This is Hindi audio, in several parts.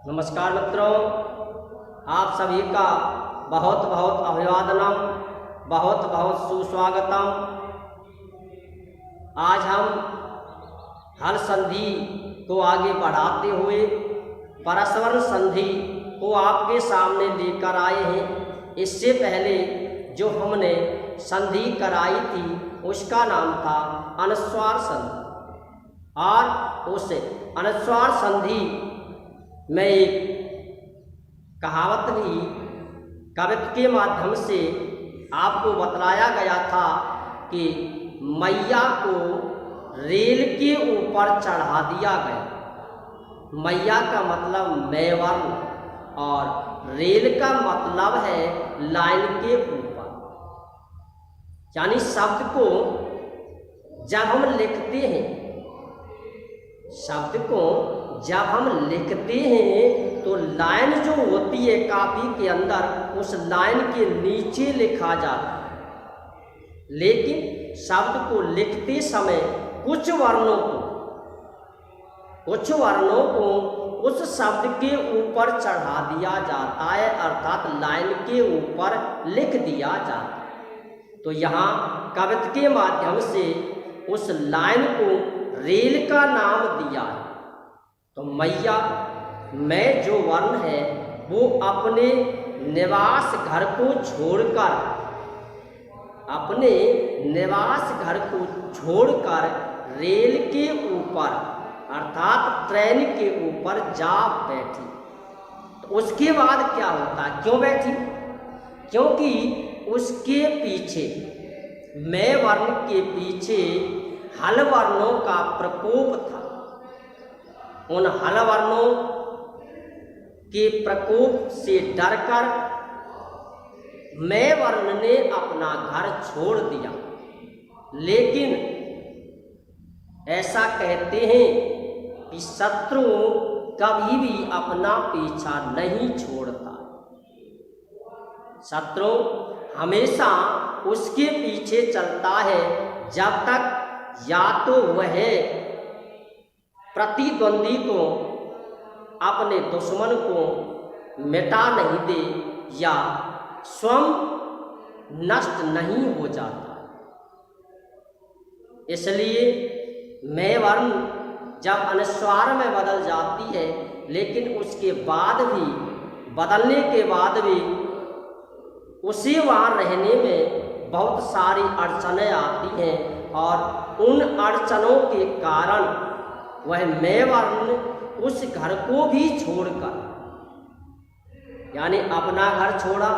नमस्कार मित्रों, आप सभी का बहुत बहुत अभिवादनम, बहुत बहुत सुस्वागतम। आज हम हल संधि को आगे बढ़ाते हुए परस्पर संधि को आपके सामने लेकर आए हैं। इससे पहले जो हमने संधि कराई थी उसका नाम था अनुस्वार संधि, और उस अनुस्वार संधि में एक कहावत भी कवित्व के माध्यम से आपको बतलाया गया था कि मैया को रेल के ऊपर चढ़ा दिया गया। मैया का मतलब मैवर्ण और रेल का मतलब है लाइन के ऊपर। यानी शब्द को जब हम लिखते हैं, शब्द को जब हम लिखते हैं तो लाइन जो होती है कॉपी के अंदर, उस लाइन के नीचे लिखा जाता है। लेकिन शब्द को लिखते समय कुछ वर्णों को उस शब्द के ऊपर चढ़ा दिया जाता है, अर्थात लाइन के ऊपर लिख दिया जाता है। तो यहाँ कवित्व के माध्यम से उस लाइन को रेल का नाम दिया है। तो मैया में जो वर्ण है वो अपने निवास घर को छोड़कर रेल के ऊपर अर्थात ट्रेन के ऊपर जा बैठी। तो उसके बाद क्या होता है, क्यों बैठी? क्योंकि उसके पीछे, मैं वर्ण के पीछे हल वर्णों का प्रकोप था। उन हल वर्णों के प्रकोप से डरकर मैं वर्ण ने अपना घर छोड़ दिया। लेकिन ऐसा कहते हैं कि शत्रु कभी भी अपना पीछा नहीं छोड़ता। शत्रु हमेशा उसके पीछे चलता है जब तक या तो वह प्रतिद्वंदी को, अपने दुश्मन को मिटा नहीं दे या स्वयं नष्ट नहीं हो जाता। इसलिए मैं वर्ण जब अनुस्वार में बदल जाती है, लेकिन उसके बाद भी, बदलने के बाद भी उसे वहाँ रहने में बहुत सारी अड़चनें आती हैं, और उन अड़चनों के कारण वह मैं वर्ण उस घर को भी छोड़कर, यानी अपना घर छोड़ा,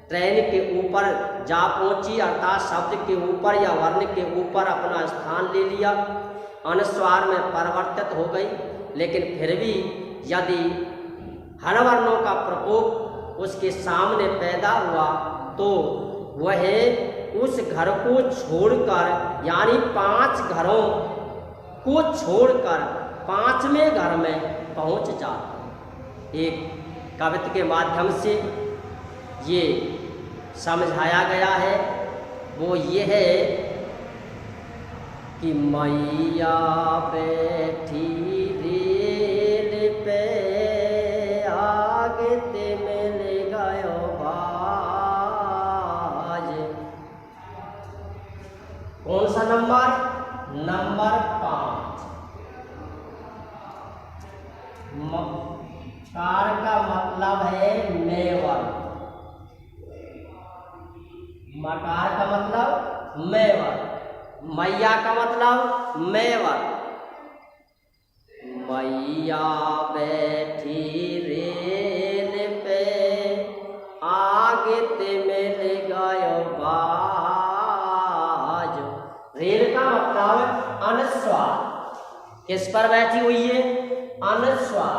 ट्रेन के ऊपर जा पहुंची, अर्थात शब्द के ऊपर या वर्ण के ऊपर अपना स्थान ले लिया, अनुस्वार में परिवर्तित हो गई। लेकिन फिर भी यदि हल वर्णों का प्रकोप उसके सामने पैदा हुआ तो वह उस घर को छोड़कर, यानी 5 घरों को छोड़कर 5वें घर में पहुंच जाता। एक कवित्व के माध्यम से ये समझाया गया है, वो ये है कि मैया बैठी रेल पे, आगे ते मिल गयो बाज। कौन सा नंबर? नंबर 5। कार का मतलब है मेवर, मकार का मतलब मेवर, मैया का मतलब मेवर। मैया बैठी रेल पे, आगे ते मिल गयो बाज। रेल का मतलब अनुस्वार। किस पर बैठी हुई है? अनुस्वार।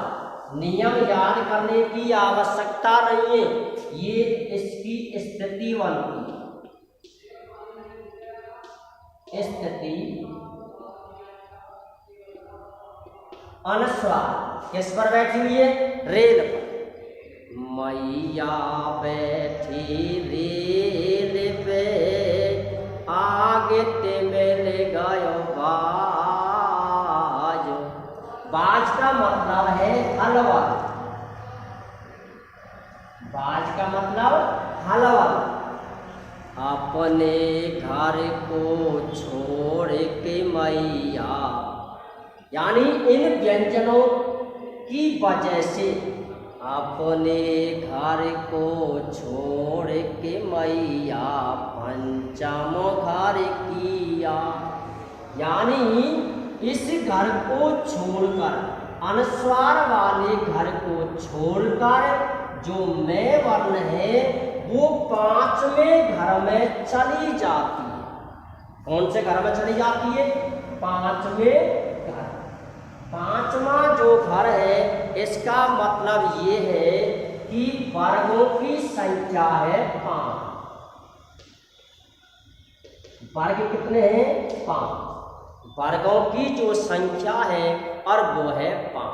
नियम याद करने की आवश्यकता नहीं है, ये इसकी स्थिति बनती है। स्थिति अनुस्वार किस पर बैठी हुई है? रेल पर। मैया बैठी रेल पे, आगे ते मिल गयो बाज। बाज का मतलब है हलवल। बाज का मतलब हलवल। अपने घर को छोड़ के मैया, यानी इन व्यंजनों की वजह से अपने घर को छोड़ के मैया पंचम घर किया, यानी इस घर को छोड़कर, अनुस्वार वाले घर को छोड़कर जो मैं वर्ण है वो पांचवें घर में चली जाती है। कौन से घर में चली जाती है? पांचवें घर। पांचवा जो घर है इसका मतलब ये है कि वर्गों की संख्या है 5। वर्ग कितने हैं? 5। वर्गों की जो संख्या है और वो है 5।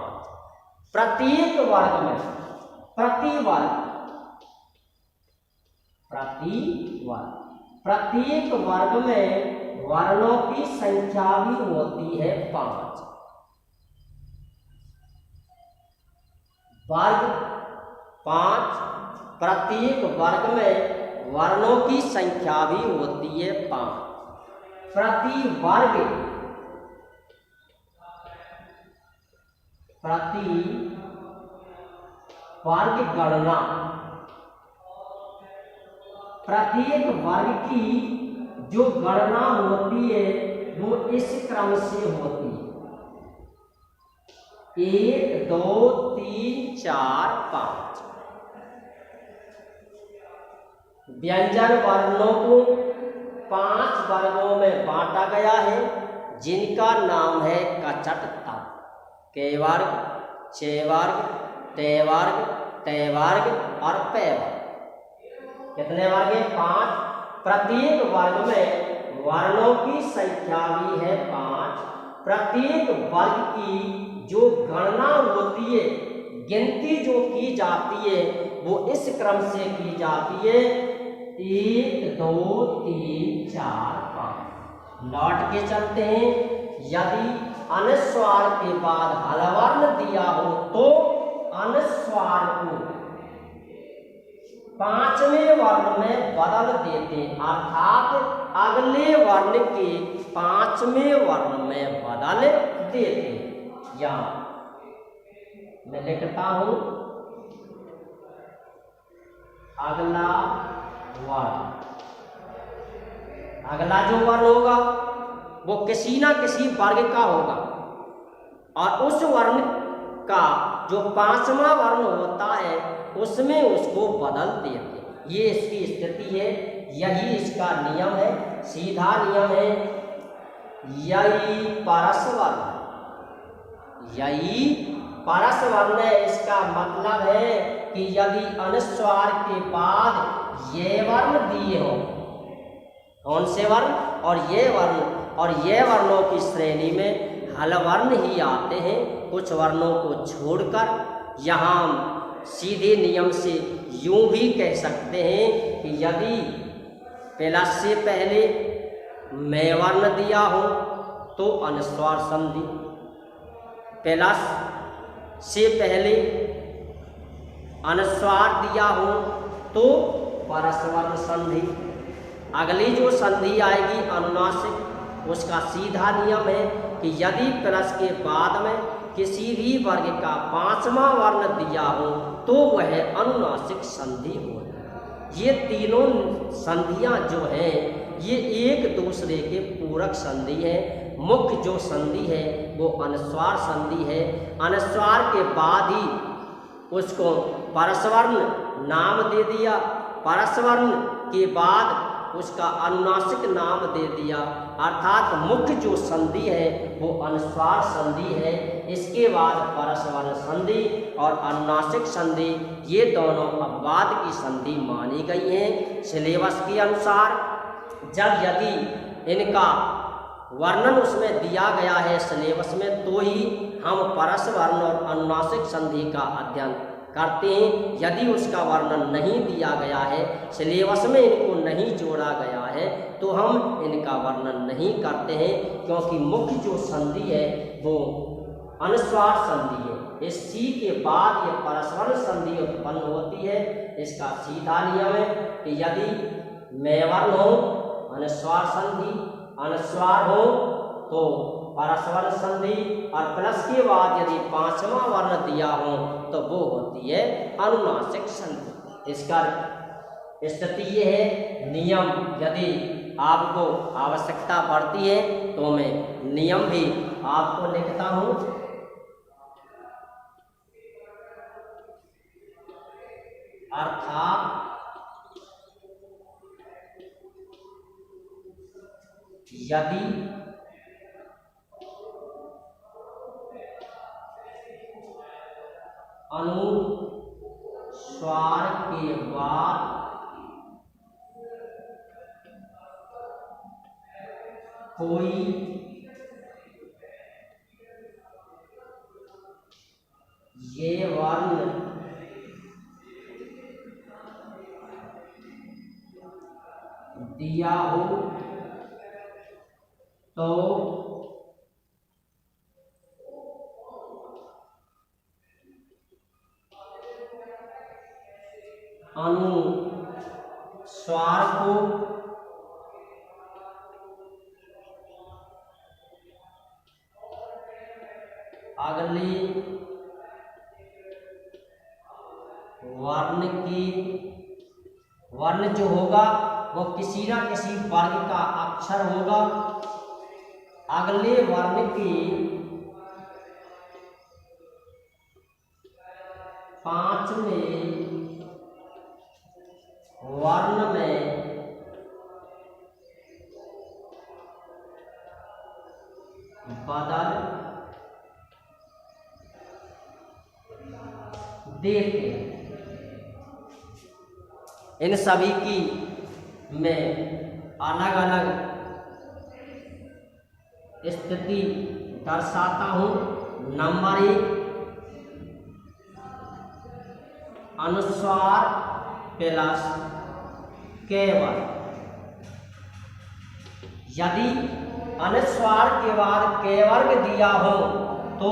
प्रत्येक वर्ग में, प्रत्येक वर्ग में वर्णों की संख्या भी होती है 5। वर्ग 5, प्रत्येक वर्ग में वर्णों की संख्या भी होती है 5। प्रति वर्ग गणना, प्रत्येक वर्ग की जो गणना होती है वो इस क्रम से होती है: 1 2 3 4 5। व्यंजन वर्णों को 5 वर्गों में बांटा गया है, जिनका नाम है कचट तप, के वर्ग, चे वर्ग, ते वर्ग, ते वर्ग और पे वर्ग। कितने वर्ग हैं? 5। प्रत्येक वर्ग में वर्णों की संख्या भी है 5। प्रत्येक वर्ग की जो गणना होती है, गिनती जो की जाती है वो इस क्रम से की जाती है: 1 2 3 4 5। लौट के चलते हैं। यदि अनुस्वार के बाद हलवर्ण दिया हो तो अनुस्वार को 5वें वर्ण में बदल देते, अर्थात अगले वर्ण के 5वें वर्ण में बदल देते। यहाँ मैं लिखता हूं अगला वर्ण। अगला जो वर्ण होगा वो किसी ना किसी वर्ग का होगा और उस वर्ण का जो 5वां वर्ण होता है उसमें उसको बदल देते। ये इसकी स्थिति है, यही इसका नियम है, सीधा नियम है। यही परस वर्ण, यही परस वर्ण है। इसका मतलब है कि यदि अनुस्वार के बाद ये वर्ण दिए हो, कौन से वर्ण? और ये वर्ण, और ये वर्णों की श्रेणी में हल वर्ण ही आते हैं। कुछ वर्णों को छोड़कर यहाँ सीधे नियम से यूं भी कह सकते हैं कि यदि प्लस से पहले मैं वर्ण दिया हो तो अनुस्वार संधि, प्लस से पहले अनुस्वार दिया हो तो परस्वर संधि। अगली जो संधि आएगी अनुनासिक, उसका सीधा नियम है कि यदि प्लस के बाद में किसी भी वर्ग का 5वां वर्ण दिया हो तो वह अनुनासिक संधि हो। ये तीनों संधियां जो हैं ये एक दूसरे के पूरक संधि है। मुख्य जो संधि है वो अनुस्वार संधि है। अनुस्वार के बाद ही उसको परस्वर्ण नाम दे दिया, परस्वर्ण के बाद उसका अनुनासिक नाम दे दिया, अर्थात मुख्य जो संधि है वो अनुस्वार संधि है। इसके बाद परस्वर संधि और अनुनासिक संधि ये दोनों अपवाद की संधि मानी गई हैं। सिलेबस के अनुसार जब यदि इनका वर्णन उसमें दिया गया है सिलेबस में, तो ही हम परस्वर्ण और अनुनासिक संधि का अध्ययन करते हैं। यदि उसका वर्णन नहीं दिया गया है, सिलेबस में इनको नहीं जोड़ा गया है, तो हम इनका वर्णन नहीं करते हैं, क्योंकि मुख्य जो संधि है वो अनुस्वार संधि है। इस सी के बाद ये परस्वर संधि उत्पन्न होती है। इसका सीधा नियम है कि यदि मैं वर्ण हो अनुस्वार संधि, अनुस्वार हो तो परस्वर संधि, और प्लस के बाद यदि पांचवा वर्ण दिया हो तो वो होती है अनुनासिक संधि। इसका स्थिति ये है नियम, यदि आपको आवश्यकता पड़ती है तो मैं नियम भी आपको लिखता हूँ। अर्थात यदि अनुस्वार के बाद कोई ये वर्ण दिया हो तो अनुस्वार को अगले वर्ण जो होगा वो किसी ना किसी वर्ग का अक्षर होगा। अगले वर्ण की पांचवें वर्ण में बदल देते हैं। इन सभी की मैं अलग अलग स्थिति दर्शाता हूँ। नंबर 1, अनुस्वार प्लस केवल। यदि अनुस्वार के बाद केवर्ग दिया हो तो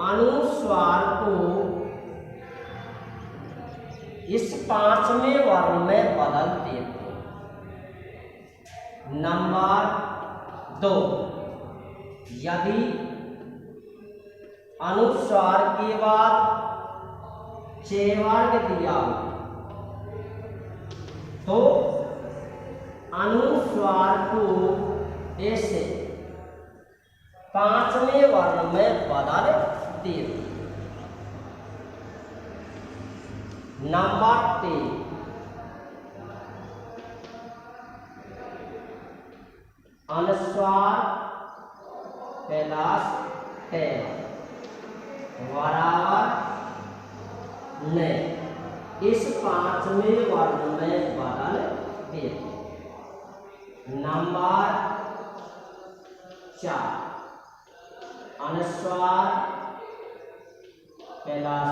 अनुस्वार को इस पांचवें वर्ण में बदल देते हैं। नंबर 2, यदि अनुस्वार के बाद चेवर्ग दिया हो तो अनुस्वार को ऐसे पांचवें वर्ण में बदल देते हैं। नंबर 3, अनुस्वार प्लस बराबर नहीं, इस पांचवें वर्ण में बदल देते। नंबर 4, अनुस्वार प्लस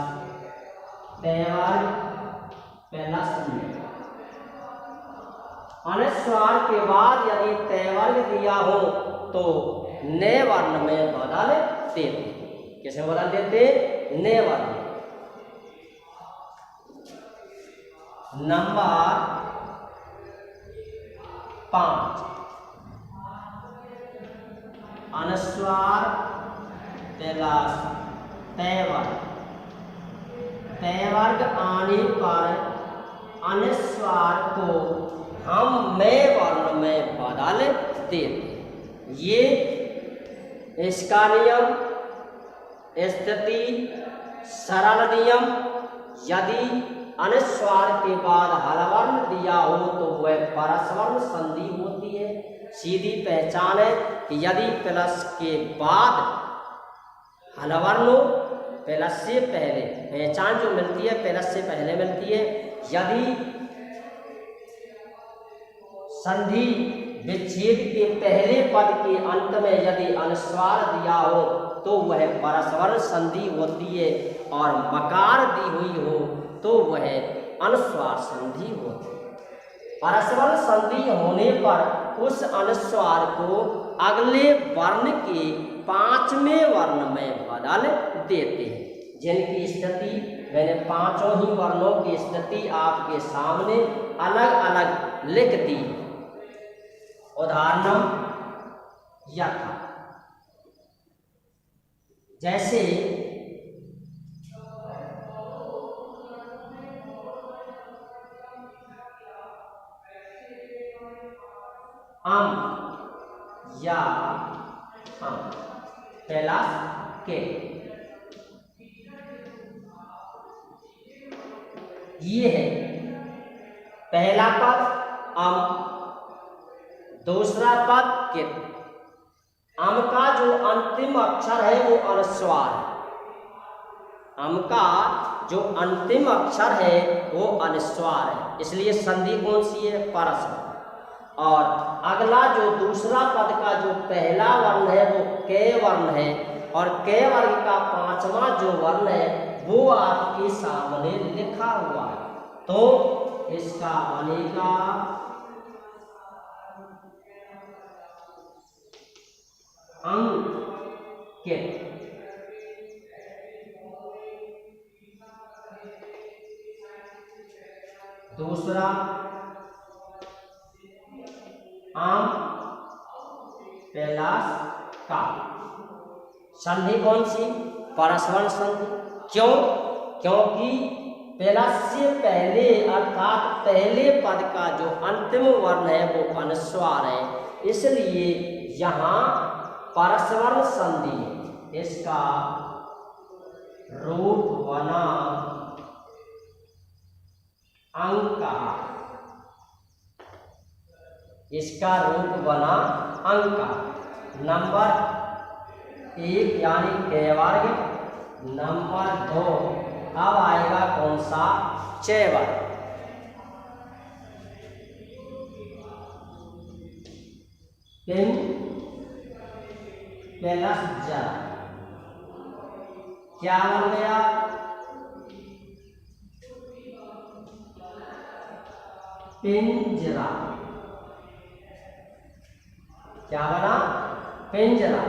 तेवर्ग प्लस नहीं। अनुस्वार के बाद यदि तेवर्ग दिया हो तो ने वर्ण में बदल देते। किसमें बदल देते? ने वर्ण। नंबर 5, अनुस्वार प्लस तेवर्ग। तेवर्ग आने पर अनुस्वार को हम में वर्ण में बदल देते। ये इसका नियम, स्थिति सरल नियम। यदि अनुस्वार के बाद हलवर्ण दिया हो तो वह परस्वर्ण संधि होती है। सीधी पहचान है कि यदि प्लस के बाद हलवर्ण हो, प्लस से पहले पहचान जो मिलती है प्लस से पहले मिलती है। यदि संधि विच्छेद के पहले पद के अंत में यदि अनुस्वार दिया हो तो वह परस्वर संधि होती है, और मकार दी हुई हो तो वह अनुस्वार संधि होती है। परस्वर संधि होने पर उस अनुस्वार को अगले वर्ण के पांचवें वर्ण में बदल देते हैं, जिनकी स्थिति मैंने पांचों ही वर्णों की स्थिति आपके सामने अलग अलग लिख दी। उदाहरण यथा, जैसे या पहला के, ये है पहला पद दूसरा पद कित। का जो अंतिम अक्षर है वो अनुस्वार है। का जो अंतिम अक्षर है वो अनुस्वार है, इसलिए संधि कौन सी है? परस्पर। और अगला जो दूसरा पद का जो पहला वर्ण है वो के वर्ण है, और के वर्ग का पांचवा जो वर्ण है वो आपके सामने लिखा हुआ है, तो इसका बनेगा अंकित। दूसरा प्लस का। संधि कौन सी? परस्पर संधि। क्यों? क्योंकि प्लस से पहले अर्थात पहले पद का जो अंतिम वर्ण है वो अनुस्वार है, इसलिए यहाँ परस्पर संधि है। इसका रूप बना अंक। इसका रूप बना अंक। नंबर 1 यानी के वर्ग। नंबर 2 अब आएगा कौन सा? चे वर्ग। किन प्लस जा क्या बन गया? पिंजरा। क्या बना? पिंजरा।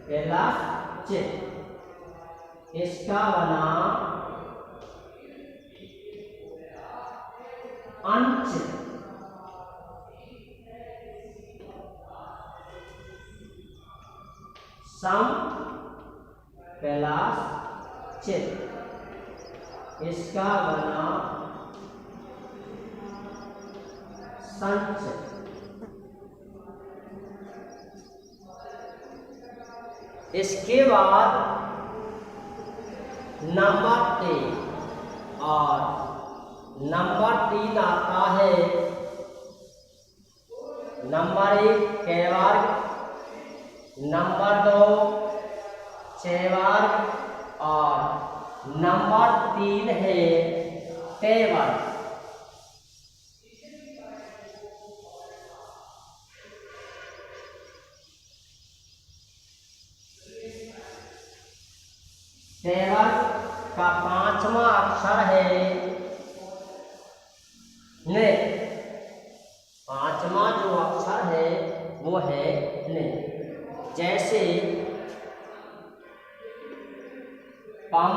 प्लस चे, इसका बना अंच। सम प्लस चित, इसका बना संच। इसके बाद नंबर 3 और नंबर 3 आता है नंबर 1 के वर्ग, नंबर 2 चे वर्ग और नंबर 3 है ते वर्ग। ते वर्ग का पांचवा अक्षर है ने। पांचवा जो अक्षर है वो है ने। जैसे पम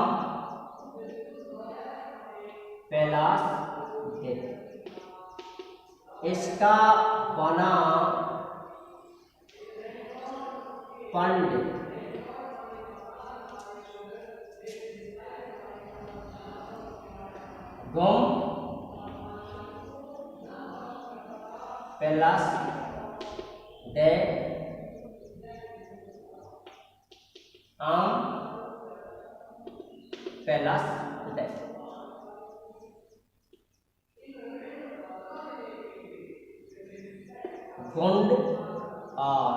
प्लस दे, इसका बना पंडित। गुम प्लस दे, प्लस दे। गुंड और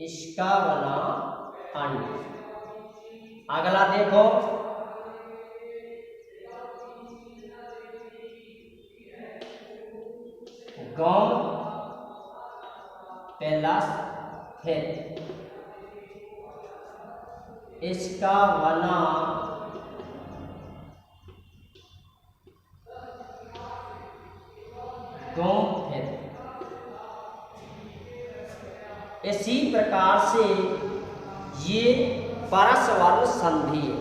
इसका बना अंड। अगला देखो गौम प्लस है, इसका बना तुम फिर। इसी प्रकार से ये परस्वर संधि है।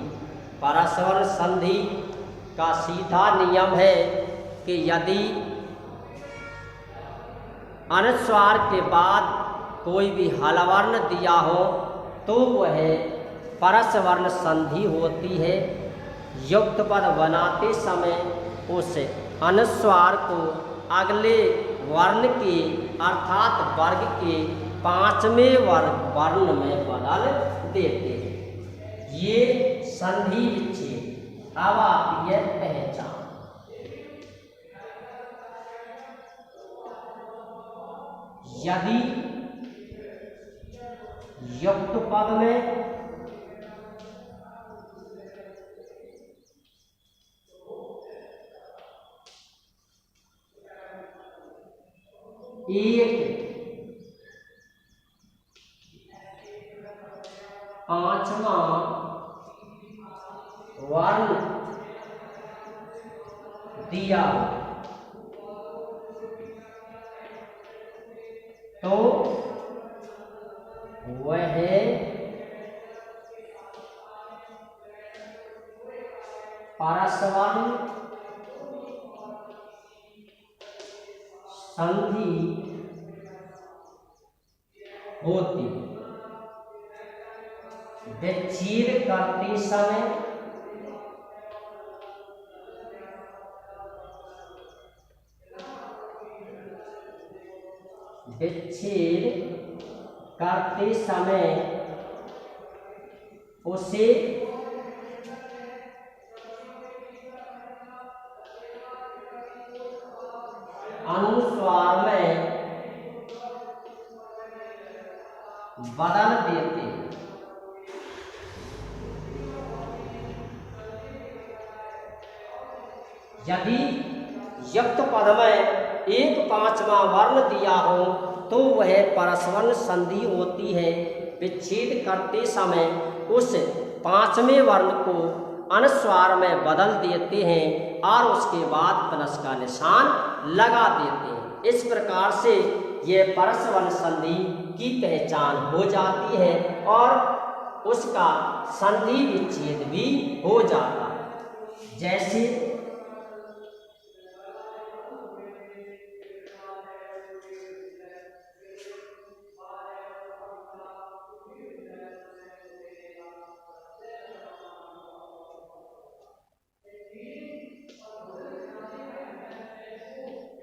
परस्वर संधि का सीधा नियम है कि यदि अनुस्वार के बाद कोई भी हलवर्ण दिया हो तो वह परस्वर संधि होती है। युक्त पद बनाते समय उस अनुस्वार को अगले वर्ण के अर्थात वर्ग के 5वें वर्ण में बदल देते हैं। ये संधि विच्छेद। अब आती है पहचान। यदि युक्त पद में एक 5वां वर्ण दिया तो वह परस्वर संधि होती। विच्छेद करते समय उसे अनुस्वार में बदल देते हैं। यदि युक्त पद में एक 5वां वर्ण दिया हो तो वह परस्वर संधि होती है। विच्छेद करते समय उस 5वें वर्ण को अनुस्वार में बदल देते हैं और उसके बाद प्लस का निशान लगा देते हैं। इस प्रकार से यह परस्वर संधि की पहचान हो जाती है और उसका संधि विच्छेद भी हो जाता है। जैसे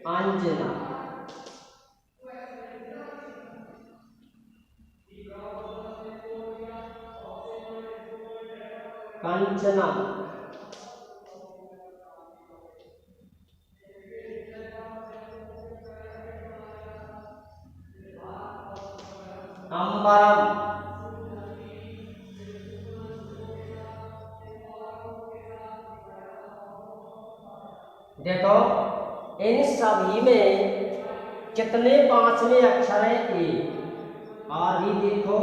अंजना, कंचना, अंबरम, देखो इन सभी में कितने 5वें अक्षर हैं? ए। और भी देखो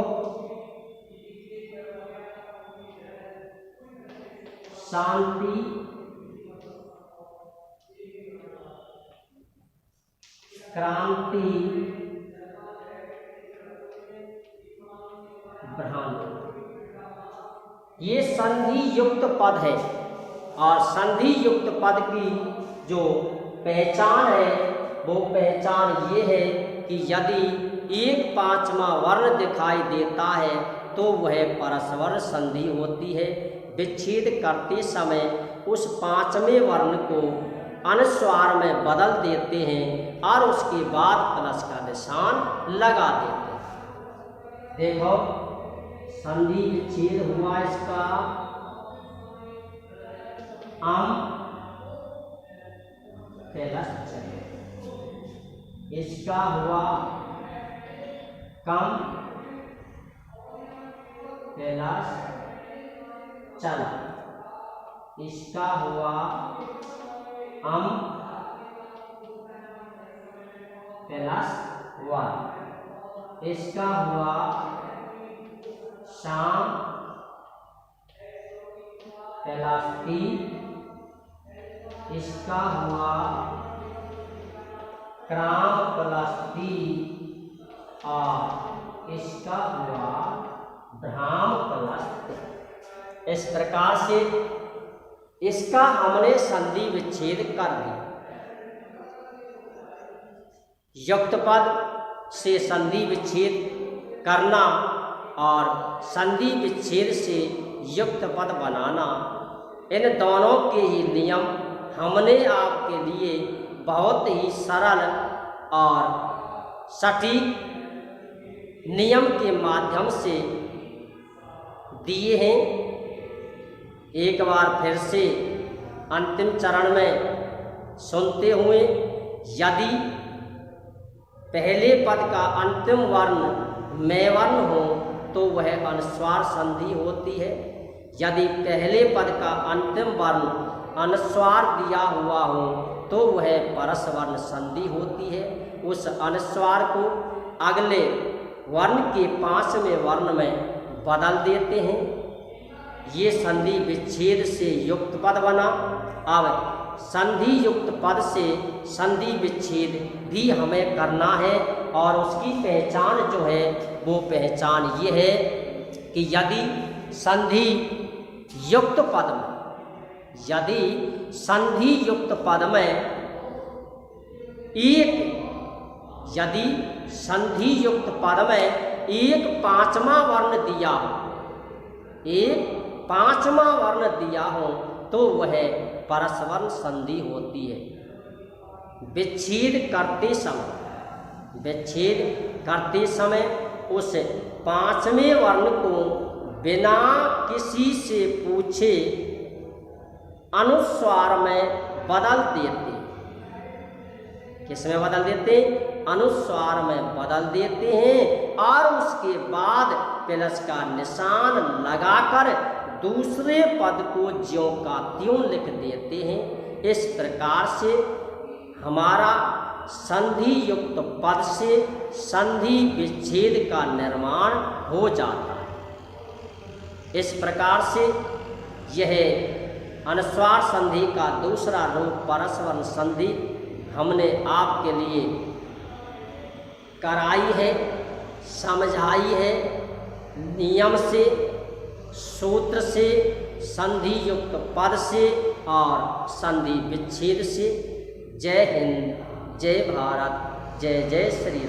शांति, क्रांति, भ्रांति, ये संधि युक्त पद है। और संधि युक्त पद की जो पहचान है वो पहचान ये है कि यदि एक 5वां वर्ण दिखाई देता है तो वह परस्वर संधि होती है। विच्छेद करते समय उस 5वें वर्ण को अनुस्वार में बदल देते हैं और उसके बाद प्लस का निशान लगा देते हैं। देखो संधि विच्छेद हुआ इसका प्लस चले, इसका हुआ कम प्लस चला, इसका हुआ प्लस वन, इसका हुआ शाम प्लस टी, इसका हुआ क्राम प्लस ती और इसका हुआ भ्राम प्लस। इस प्रकार से इसका हमने संधि विच्छेद कर दिया। युक्त पद से संधि विच्छेद करना और संधि विच्छेद से युक्त पद बनाना, इन दोनों के ही नियम हमने आपके लिए बहुत ही सरल और सटीक नियम के माध्यम से दिए हैं। एक बार फिर से अंतिम चरण में सुनते हुए, यदि पहले पद का अंतिम वर्ण मैं वर्ण हो तो वह अनुस्वार संधि होती है। यदि पहले पद का अंतिम वर्ण अनुस्वार दिया हुआ हो तो वह परस वर्ण संधि होती है। उस अनुस्वार को अगले वर्ण के 5वें वर्ण में बदल देते हैं। ये संधि विच्छेद से युक्त पद बना। अब संधि युक्त पद से संधि विच्छेद भी हमें करना है और उसकी पहचान जो है वो पहचान ये है कि यदि संधि युक्त पद में एक 5वां वर्ण दिया हो तो वह परस्वर संधि होती है। विच्छेद करते समय उस 5वें वर्ण को बिना किसी से पूछे अनुस्वार में बदल देते। किसमें बदल देते? अनुस्वार में बदल देते हैं और उसके बाद प्लस का निशान लगाकर दूसरे पद को ज्यों का त्यों लिख देते हैं। इस प्रकार से हमारा संधि युक्त पद से संधि विच्छेद का निर्माण हो जाता है। इस प्रकार से यह अनुस्वार संधि का दूसरा रूप परस्वर संधि हमने आपके लिए कराई है, समझाई है, नियम से, सूत्र से, संधि युक्त पद से और संधि विच्छेद से। जय हिंद, जय भारत, जय जय श्री।